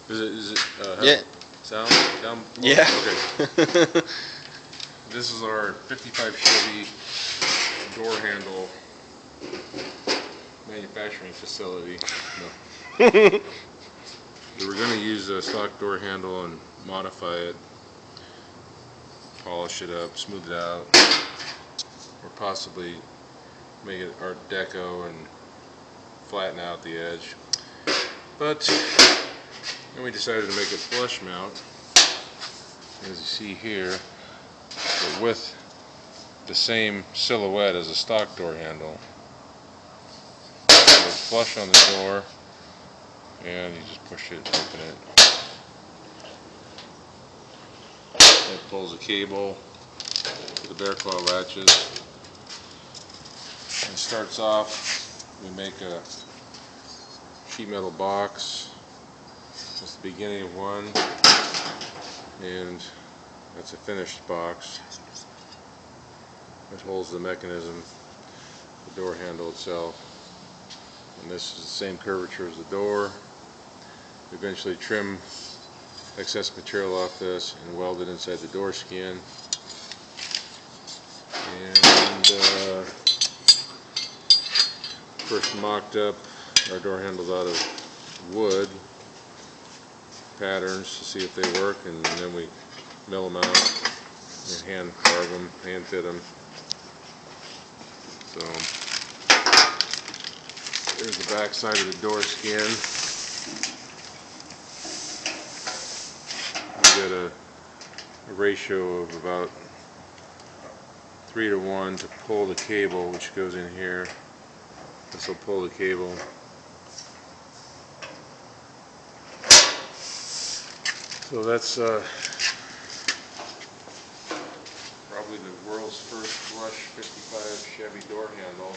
Is it yeah. sound? Down? Yeah. Okay. This is our 55 Chevy door handle manufacturing facility. No. We're going to use a stock door handle and modify it, polish it up, smooth it out, or possibly make it Art Deco and flatten out the edge. But then we decided to make it flush mount, as you see here, but with the same silhouette as a stock door handle. So it's flush on the door, and you just push it, open it. It pulls a cable to the bear claw latches. And it starts off, we make a sheet metal box. That's the beginning of one, and that's a finished box. It holds the mechanism, the door handle itself. And this is the same curvature as the door. We eventually trim excess material off this and weld it inside the door skin. And first mocked up our door handles out of wood patterns to see if they work, and then we mill them out and hand carve them, hand fit them. So there's the back side of the door skin. We got a ratio of about 3:1 to pull the cable, which goes in here. This will pull the cable. So that's probably the world's first flush 55 Chevy door handle.